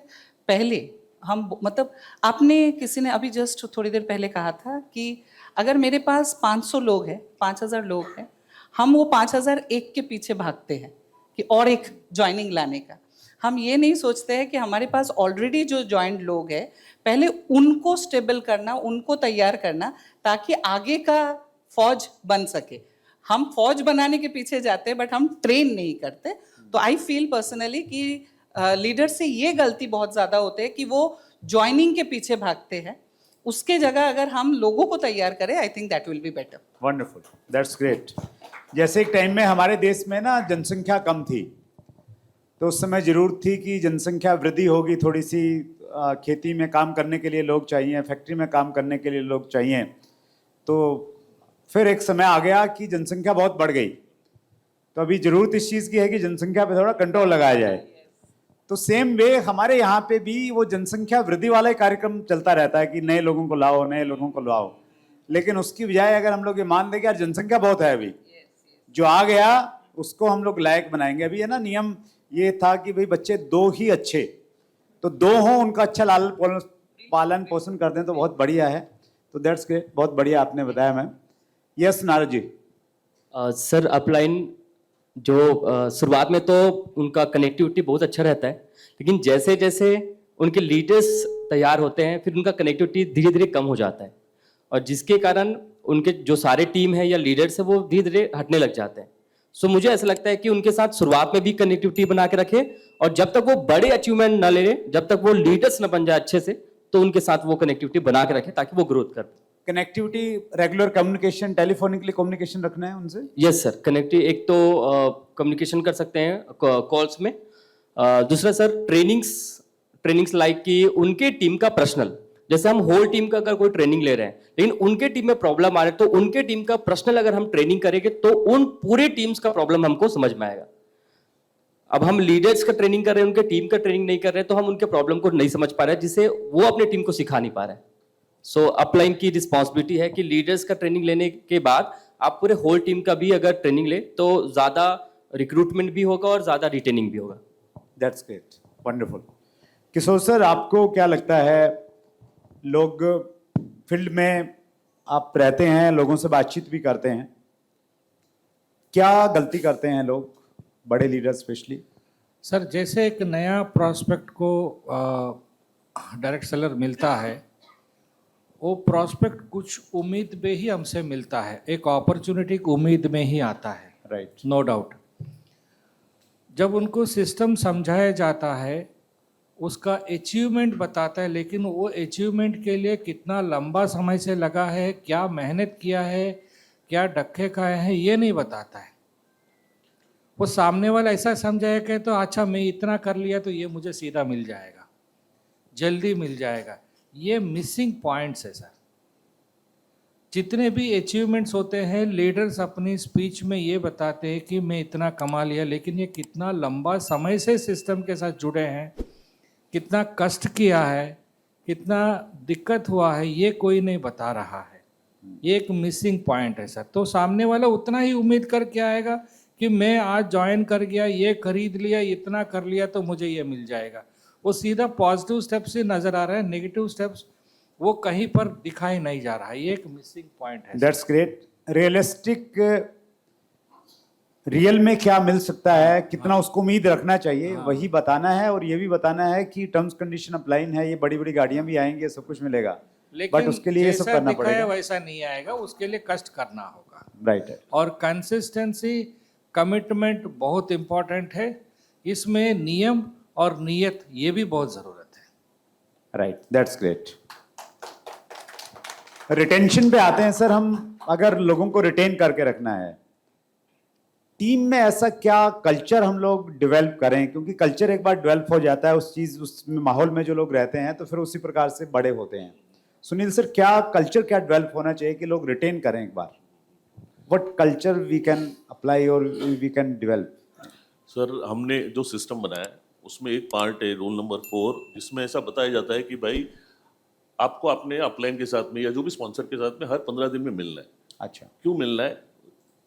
पहले हम मतलब आपने किसी ने अभी जस्ट थोड़ी देर पहले कहा था कि अगर मेरे पास 500 लोग हैं, 5000 लोग हैं, हम वो 5001 के पीछे भागते हैं कि और एक ज्वाइनिंग लाने का। हम ये नहीं सोचते हैं कि हमारे पास ऑलरेडी जो ज्वाइंट लोग हैं, पहले उनको स्टेबल करना, उनको तैयार करना, ताकि आगे का फौज बन सके। हम फौज बनाने के पीछे जाते हैं बट हम ट्रेन नहीं करते। तो आई फील पर्सनली कि लीडर से ये गलती बहुत ज़्यादा होती है कि वो ज्वाइनिंग के पीछे भागते हैं। उसके जगह अगर हम लोगों को तैयार करें, I think that will be better. Wonderful, that's great. जैसे एक टाइम में हमारे देश में ना जनसंख्या कम थी, तो उस समय जरूरत थी कि जनसंख्या वृद्धि होगी, थोड़ी सी खेती में काम करने के लिए लोग चाहिए, फैक्ट्री में काम करने के लिए लोग चाहिए। तो फिर एक समय आ गया कि जनसंख्या बहुत बढ़ गई, तो अभी जरूरत इस चीज़ की है कि जनसंख्या पे थोड़ा कंट्रोल लगाया जाए। तो सेम वे हमारे यहाँ पे भी वो जनसंख्या वृद्धि वाला ही कार्यक्रम चलता रहता है कि नए लोगों को लाओ, नए लोगों को लाओ। लेकिन उसकी बजाय अगर हम लोग ये मान दें कि यार जनसंख्या बहुत है, अभी जो आ गया उसको हम लोग लायक बनाएंगे। अभी है ना नियम ये था कि भाई बच्चे 2 ही अच्छे, तो 2 हों, उनका अच्छा पालन पोषण कर दें तो बहुत बढ़िया है। तो दैट्स ग्रेट, बहुत बढ़िया आपने बताया ma'am. Yes Narad ji. Sir upline जो शुरुआत में तो उनका कनेक्टिविटी बहुत अच्छा रहता है, लेकिन जैसे जैसे उनके लीडर्स तैयार होते हैं फिर उनका कनेक्टिविटी धीरे धीरे कम हो जाता है, और जिसके कारण उनके जो सारे टीम है या लीडर्स है वो धीरे धीरे हटने लग जाते हैं। सो मुझे ऐसा लगता है कि उनके साथ शुरुआत में भी कनेक्टिविटी बना के रखें, और जब तक वो बड़े अचीवमेंट ना ले, जब तक वो लीडर्स ना बन जाए अच्छे से, तो उनके साथ वो कनेक्टिविटी बना के रखें ताकि वो ग्रोथ कर। Connectivity, regular communication, telephonically communication रखना है उनसे। यस सर, कनेक्टिव एक तो कम्युनिकेशन कर सकते हैं कॉल्स में। दूसरा सर ट्रेनिंग्स लाइक कि उनके टीम का पर्सनल, जैसे हम होल टीम का अगर कोई ट्रेनिंग ले रहे हैं लेकिन उनके टीम में प्रॉब्लम आ रहे हैं, तो उनके टीम का पर्सनल अगर हम ट्रेनिंग करेंगे तो उन पूरे टीम्स का प्रॉब्लम हमको समझ में आएगा। अब हम लीडर्स का ट्रेनिंग कर रहे हैं, उनके टीम का ट्रेनिंग नहीं कर रहे हैं, तो हम उनके प्रॉब्लम को नहीं समझ पा रहे हैं, जिससे वो अपने टीम को सिखा नहीं पा रहे हैं। सो अपलाइन की रिस्पॉन्सिबिलिटी है कि लीडर्स का ट्रेनिंग लेने के बाद आप पूरे होल टीम का भी अगर ट्रेनिंग ले तो ज़्यादा रिक्रूटमेंट भी होगा और ज़्यादा रिटेनिंग भी होगा। That's great, wonderful. Kishore sir, आपको क्या लगता है, लोग फील्ड में आप रहते हैं, लोगों से बातचीत भी करते हैं, क्या गलती करते हैं लोग, बड़े लीडर स्पेशली? सर जैसे एक नया प्रॉस्पेक्ट को डायरेक्ट सेलर मिलता है, वो प्रॉस्पेक्ट कुछ उम्मीद में ही हमसे मिलता है, एक अपॉर्चुनिटी उम्मीद में ही आता है, राइट, नो डाउट। जब उनको सिस्टम समझाया जाता है, उसका अचीवमेंट बताता है, लेकिन वो अचीवमेंट के लिए कितना लंबा समय से लगा है, क्या मेहनत किया है, क्या धक्के खाए हैं, ये नहीं बताता है। वो सामने वाला ऐसा समझाया कि तो अच्छा मैं इतना कर लिया तो ये मुझे सीधा मिल जाएगा, जल्दी मिल जाएगा। ये मिसिंग पॉइंट्स है सर। जितने भी अचीवमेंट्स होते हैं, लीडर्स अपनी स्पीच में ये बताते हैं कि मैं इतना कमा लिया, लेकिन ये कितना लंबा समय से सिस्टम के साथ जुड़े हैं, कितना कष्ट किया है, कितना दिक्कत हुआ है, ये कोई नहीं बता रहा है। ये एक मिसिंग पॉइंट है सर। तो सामने वाला उतना ही उम्मीद करके आएगा कि मैं आज ज्वाइन कर गया, ये खरीद लिया, इतना कर लिया तो मुझे ये मिल जाएगा। वो सीधा पॉजिटिव स्टेप्स ही नजर आ रहा है, नेगेटिव स्टेप्स वो कहीं पर दिखाई नहीं जा रहा है। ये एक मिसिंग पॉइंट है। That's great. रियलिस्टिक, रियल में क्या मिल सकता है, कितना उसको उम्मीद रखना चाहिए, वही बताना है। और ये भी बताना है कि टर्म्स कंडीशन अप्लाइन है, ये बड़ी बड़ी गाड़ियां भी आएंगी, सब कुछ मिलेगा, बट उसके लिए ये सब जैसा करना दिखाया पड़ेगा। वैसा नहीं आएगा, उसके लिए कष्ट करना होगा। राइट है। और कंसिस्टेंसी, कमिटमेंट बहुत इंपॉर्टेंट है। इसमें नियम और नियत ये भी बहुत जरूरत है। Right, that's great. रिटेंशन पे आते हैं सर हम। अगर लोगों को रिटेन करके रखना है, टीम में ऐसा क्या कल्चर हम लोग डेवलप करें? क्योंकि कल्चर एक बार डेवलप हो जाता है उस चीज, उस माहौल में जो लोग रहते हैं तो फिर उसी प्रकार से बड़े होते हैं। सुनील सर, क्या कल्चर क्या डेवलप होना चाहिए कि लोग रिटेन करें एक बार? What culture we can apply और वी कैन डेवलप? सर, हमने जो सिस्टम बनाया है उसमें एक पार्ट है रोल नंबर 4, जिसमें ऐसा बताया जाता है कि भाई आपको अपने अपलाइन के साथ में या जो भी स्पॉन्सर के साथ में हर 15 दिन में मिलना है। अच्छा, क्यों मिलना है?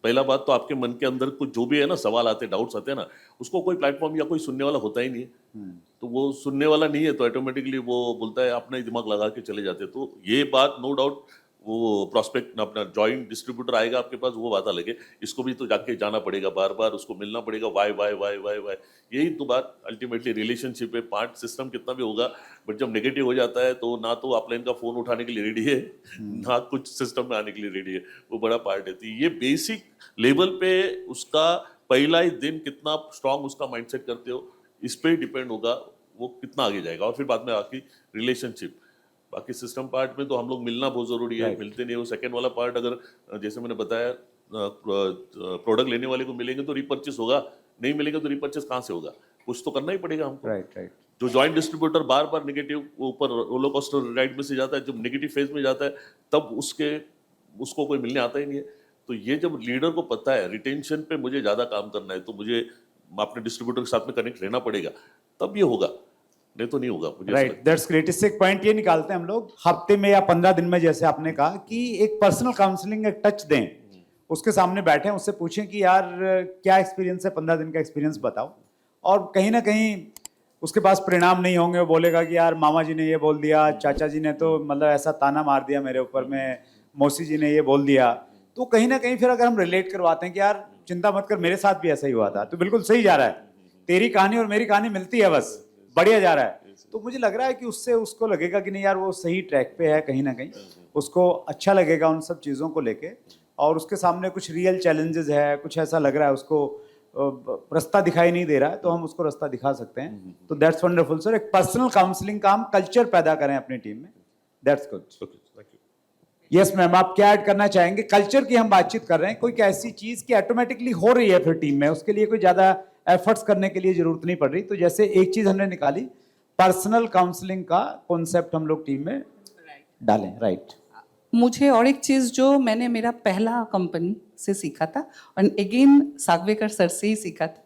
पहला बात तो आपके मन के अंदर कुछ जो भी है ना, सवाल आते हैं, डाउट्स आते हैं ना, उसको कोई प्लेटफॉर्म या कोई सुनने वाला होता ही नहीं है। तो वो सुनने वाला नहीं है तो ऑटोमेटिकली वो बोलता है, अपना ही दिमाग लगा के चले जाते हैं। तो ये बात नो डाउट, वो प्रॉस्पेक्ट अपना जॉइंट डिस्ट्रीब्यूटर आएगा आपके पास, वो बात अलग है। इसको भी तो जाके जाना पड़ेगा, बार बार उसको मिलना पड़ेगा, why why why why why, यही तो बात अल्टीमेटली रिलेशनशिप है। पार्ट सिस्टम कितना भी होगा, बट जब नेगेटिव हो जाता है तो ना तो अपलाइन का फोन उठाने के लिए रेडी है, ना कुछ सिस्टम में आने के लिए रेडी है। वो बड़ा पार्ट है। तो ये बेसिक लेवल पे उसका पहला ही दिन कितना स्ट्रांग उसका माइंडसेट करते हो, इस पे डिपेंड होगा वो कितना आगे जाएगा। और फिर बाद में आके रिलेशनशिप, बाकी सिस्टम पार्ट में तो हम लोग मिलना बहुत जरूरी है। मिलते नहीं। वो सेकंड वाला पार्ट, अगर जैसे मैंने बताया प्रोडक्ट लेने वाले को मिलेंगे तो रिपर्चेस होगा, नहीं मिलेंगे तो रिपर्चेस कहाँ से होगा? कुछ तो करना ही पड़ेगा हमको। राइट। जो जॉइंट डिस्ट्रीब्यूटर बार बार नेगेटिव ऊपर रोलर कोस्टर राइड में से जाता है, जब नेगेटिव फेज में जाता है तब उसको कोई मिलने आता ही नहीं है। तो ये जब लीडर को पता है रिटेंशन पे मुझे ज्यादा काम करना है, तो मुझे अपने डिस्ट्रीब्यूटर के साथ में कनेक्ट रहना पड़ेगा, तब ये होगा, नहीं तो नहीं होगा। Right, that's great. इससे एक पॉइंट ये निकालते हैं हम लोग, हफ्ते में या 15 दिन में, जैसे आपने कहा कि एक पर्सनल काउंसलिंग, एक टच दें, उसके सामने बैठे, उससे पूछें कि यार क्या एक्सपीरियंस है, 15 दिन का एक्सपीरियंस बताओ। और कहीं ना कहीं उसके पास परिणाम नहीं होंगे, वो बोलेगा कि यार मामा जी ने ये बोल दिया, चाचा जी ने तो मतलब ऐसा ताना मार दिया मेरे ऊपर में, मौसी जी ने ये बोल दिया। तो कहीं ना कहीं फिर अगर हम रिलेट करवाते हैं कि यार चिंता मत कर, मेरे साथ भी ऐसा ही हुआ था, तो बिल्कुल सही जा रहा है, तेरी कहानी और मेरी कहानी मिलती है, बस बढ़िया जा रहा है। तो मुझे लग रहा है कि उससे उसको लगेगा कि नहीं यार वो सही ट्रैक पे है, कहीं ना कहीं उसको अच्छा लगेगा उन सब चीज़ों को लेके। और उसके सामने कुछ रियल चैलेंजेस है, कुछ ऐसा लग रहा है उसको रास्ता दिखाई नहीं दे रहा है, तो हम उसको रास्ता दिखा सकते हैं। तो दैट्स वंडरफुल सर। एक पर्सनल काउंसलिंग का हम कल्चर पैदा करें अपनी टीम में, दैट्स गुड। यस मैम, आप क्या ऐड करना चाहेंगे? कल्चर की हम बातचीत कर रहे हैं, कोई ऐसी चीज की ऑटोमेटिकली हो रही है फिर टीम में, उसके लिए कोई ज्यादा एफर्ट्स करने के लिए जरूरत नहीं पड़ रही। तो जैसे एक चीज हमने निकाली, पर्सनल काउंसलिंग का कॉन्सेप्ट हम लोग टीम में डालें। राइट। मुझे और एक चीज़ जो मैंने मेरा पहला कंपनी से सीखा था, और अगेन सागवेकर सर से ही सीखा था।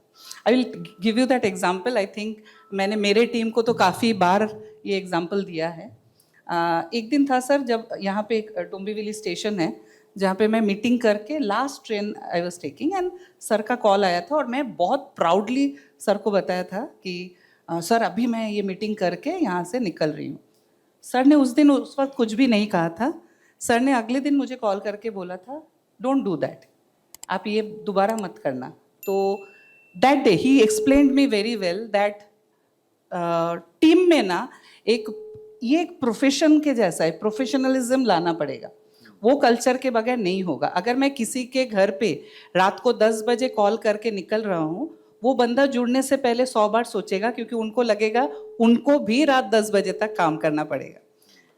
I will give you that example. I think मैंने मेरे टीम को तो काफ़ी बार ये एग्जाम्पल दिया है। एक दिन था सर, जब यहाँ पे एक डोंबिवली स्टेशन है जहाँ पे मैं मीटिंग करके last train I was taking, and sir का कॉल आया था और मैं बहुत प्राउडली सर को बताया था कि सर अभी मैं ये मीटिंग करके यहाँ से निकल रही हूँ। सर ने उस दिन उस वक्त कुछ भी नहीं कहा था। सर ने अगले दिन मुझे कॉल करके बोला था, डोंट डू दैट, आप ये दोबारा मत करना। तो that day he explained me very well that team में ना ये एक प्रोफेशन के जैसा है, प्रोफेशनलिज्म लाना पड़ेगा। वो कल्चर के बगैर नहीं होगा। अगर मैं किसी के घर पे रात को 10 बजे कॉल करके निकल रहा हूँ, वो बंदा जुड़ने से पहले 100 बार सोचेगा, क्योंकि उनको लगेगा उनको भी रात 10 बजे तक काम करना पड़ेगा,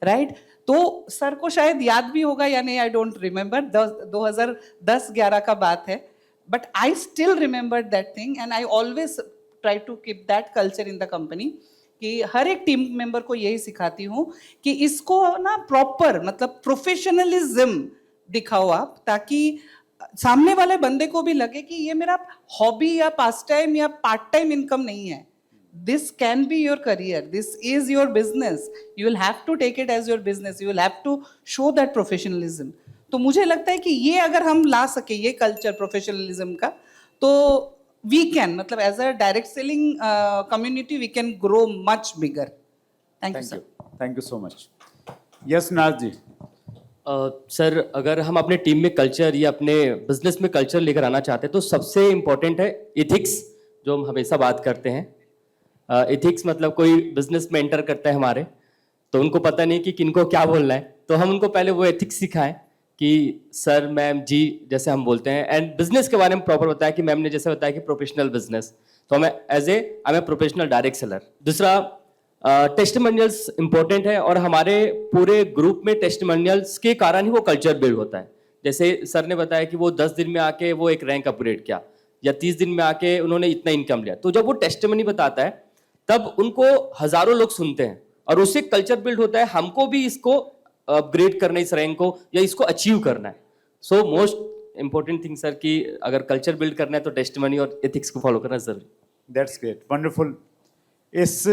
राइट? तो सर को शायद याद भी होगा या नहीं, आई डोंट रिमेंबर, 2010-11 का बात है, but I still remember that thing and I always try to keep that culture in the company कि हर एक टीम मेंबर को यही सिखाती हूँ कि इसको ना प्रॉपर मतलब प्रोफेशनलिज्म दिखाओ आप, ताकि सामने वाले बंदे को भी लगे कि ये मेरा हॉबी या पास टाइम या पार्ट टाइम इनकम नहीं है। This can be your career. This is your business. You will have to take it as your business. You will have to show that professionalism. तो मुझे लगता है कि ये अगर हम ला सके ये कल्चर प्रोफेशनलिज्म का, तो we can, मतलब as a direct selling community we can grow much bigger. Thank you, sir. Thank you so much. Yes, नाज जी। सर, अगर हम अपने टीम में कल्चर या अपने बिजनेस में कल्चर लेकर आना चाहते हैं तो सबसे इम्पोर्टेंट है इथिक्स, जो हम हमेशा बात करते हैं। इथिक्स मतलब कोई बिजनेस में एंटर करता है हमारे, तो उनको पता नहीं कि किनको क्या बोलना है, तो हम उनको पहले वो एथिक्स सिखाएं कि सर मैम जी जैसे हम बोलते हैं, एंड बिजनेस के बारे में प्रॉपर बताया कि मैम ने जैसे बताया कि प्रोफेशनल बिजनेस, तो हमें I am a professional direct seller. दूसरा टेस्टिमोनियल्स इंपॉर्टेंट है, और हमारे पूरे ग्रुप में टेस्टिमोनियल्स के कारण ही वो कल्चर बिल्ड होता है। जैसे सर ने बताया कि वो 10 दिन में आके वो एक रैंक अपग्रेड किया, या 30 दिन में आके उन्होंने इतना इनकम लिया, तो जब वो टेस्टिमनी बताता है तब उनको हजारों लोग सुनते हैं और उससे कल्चर बिल्ड होता है, हमको भी इसको अपग्रेड करना है, इस रैंक को या इसको अचीव करना है। So most important thing sir कि अगर कल्चर बिल्ड करना है तो टेस्टिमनी और एथिक्स को फॉलो करना जरूरी। That's great, wonderful. इस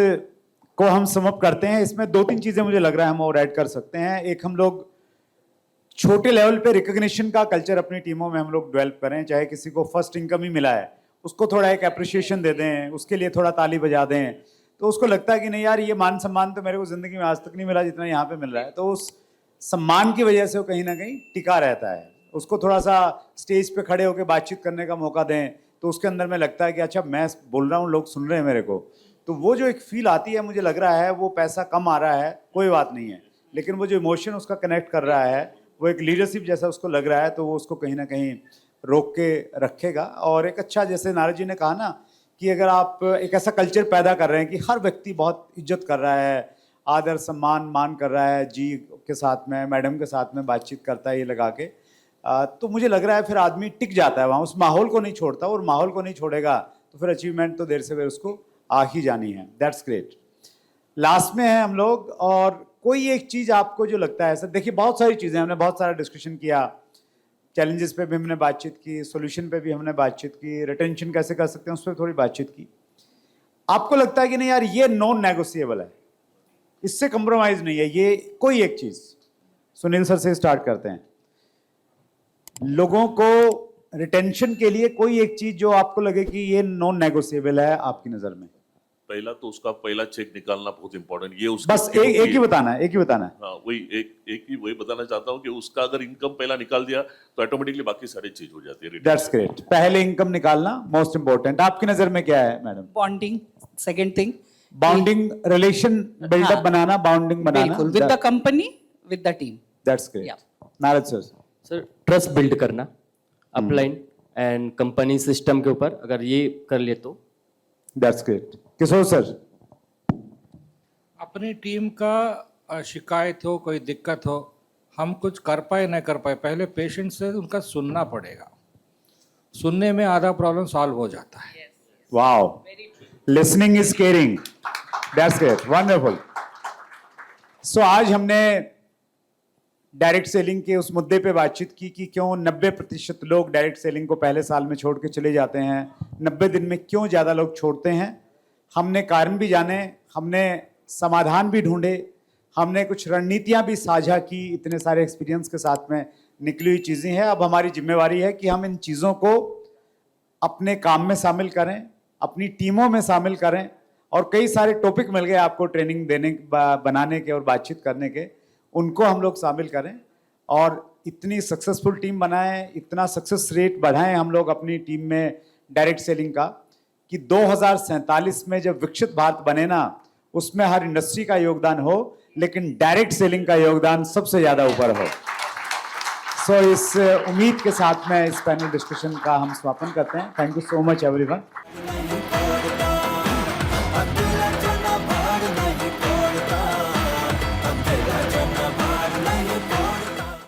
को हम समअप करते हैं। इसमें 2-3 चीजें मुझे लग रहा है हम और ऐड कर सकते हैं। एक, हम लोग छोटे लेवल पे रिकॉग्निशन का कल्चर अपनी टीमों में हम लोग डेवलप करें। चाहे किसी को फर्स्ट इनकम ही मिला है, उसको थोड़ा एक अप्रिशिएशन दे दें, उसके लिए थोड़ा ताली बजा दें, तो उसको लगता है कि नहीं यार, ये मान सम्मान तो मेरे को जिंदगी में आज तक नहीं मिला जितना यहाँ पे मिल रहा है। तो उस सम्मान की वजह से वो कहीं ना कहीं टिका रहता है। उसको थोड़ा सा स्टेज पे खड़े होकर बातचीत करने का मौका दें, तो उसके अंदर में लगता है कि अच्छा मैं बोल रहा हूँ, लोग सुन रहे हैं मेरे को। तो वो जो एक फील आती है, मुझे लग रहा है वो पैसा कम आ रहा है कोई बात नहीं है, लेकिन वो जो इमोशन उसका कनेक्ट कर रहा है, वो एक लीडरशिप जैसा उसको लग रहा है, तो वो उसको कहीं ना कहीं रोक के रखेगा। और एक अच्छा, जैसे नारद जी ने कहा ना कि अगर आप एक ऐसा कल्चर पैदा कर रहे हैं कि हर व्यक्ति बहुत इज्जत कर रहा है, आदर सम्मान मान कर रहा है, जी के साथ में, मैडम के साथ में बातचीत करता है ये लगा के, तो मुझे लग रहा है फिर आदमी टिक जाता है वहाँ, उस माहौल को नहीं छोड़ता। और माहौल को नहीं छोड़ेगा तो फिर अचीवमेंट तो देर से देर उसको आ ही जानी है। That's great. लास्ट में है हम लोग, और कोई एक चीज़ आपको जो लगता है सर, देखिए बहुत सारी चीज़ें, हमने बहुत सारा डिस्कशन किया, चैलेंजेस पे भी हमने बातचीत की, सॉल्यूशन पे भी हमने बातचीत की, रिटेंशन कैसे कर सकते हैं उस पर थोड़ी बातचीत की। आपको लगता है कि नहीं यार ये नॉन नेगोशिएबल है, इससे कंप्रोमाइज नहीं है, ये कोई एक चीज़, सुनील सर से स्टार्ट करते हैं। लोगों को रिटेंशन के लिए कोई एक चीज जो आपको लगे कि ये नॉन नेगोशिएबल है आपकी नजर में। पहला तो उसका पहला चेक निकालना बहुत इंपॉर्टेंट, ये उसका बस एक ही बताना है, एक ही बताना है। हाँ, वही एक ही वही बताना चाहता हूँ कि उसका अगर इनकम पहला निकाल दिया तो ऑटोमेटिकली बाकी सारी चीज हो जाती है। That's great. पहले इनकम निकालना मोस्ट इंपॉर्टेंट। आपकी नजर में क्या है madam? Bonding, second thing, bounding, relation buildup हाँ, बनाना, बाउंडिंग बनाना बिल्कुल, with the company, with the team. That's great. Yeah. Narad sir? Sir trust build करना अपलाइन एंड कंपनी सिस्टम के ऊपर, अगर ये कर ले तो। That's great. किशोर सर? अपनी टीम का शिकायत हो, कोई दिक्कत हो, हम कुछ कर पाए न कर पाए, पहले पेशेंट से उनका सुनना पड़ेगा। सुनने में आधा प्रॉब्लम सॉल्व हो जाता है। Wow, listening is caring. That's great, wonderful. So आज हमने डायरेक्ट सेलिंग के उस मुद्दे पे बातचीत की कि क्यों 90% लोग डायरेक्ट सेलिंग को पहले साल में छोड़ के चले जाते हैं, 90 दिन में क्यों ज़्यादा लोग छोड़ते हैं। हमने कारण भी जाने, हमने समाधान भी ढूंढे, हमने कुछ रणनीतियां भी साझा की, इतने सारे एक्सपीरियंस के साथ में निकली हुई चीज़ें हैं। अब हमारी जिम्मेवारी है कि हम इन चीज़ों को अपने काम में शामिल करें, अपनी टीमों में शामिल करें। और कई सारे टॉपिक मिल गए आपको ट्रेनिंग देने बनाने के और बातचीत करने के, उनको हम लोग शामिल करें और इतनी सक्सेसफुल टीम बनाएं, इतना सक्सेस रेट बढ़ाएं हम लोग अपनी टीम में डायरेक्ट सेलिंग का, कि 2047 में जब विकसित भारत बने ना, उसमें हर इंडस्ट्री का योगदान हो, लेकिन डायरेक्ट सेलिंग का योगदान सबसे ज़्यादा ऊपर हो। सो इस उम्मीद के साथ में इस पैनल डिस्कशन का हम समापन करते हैं। Thank you so much everyone. अंधेरा चना भार नहीं छोड़ता, अंधेरा चना भार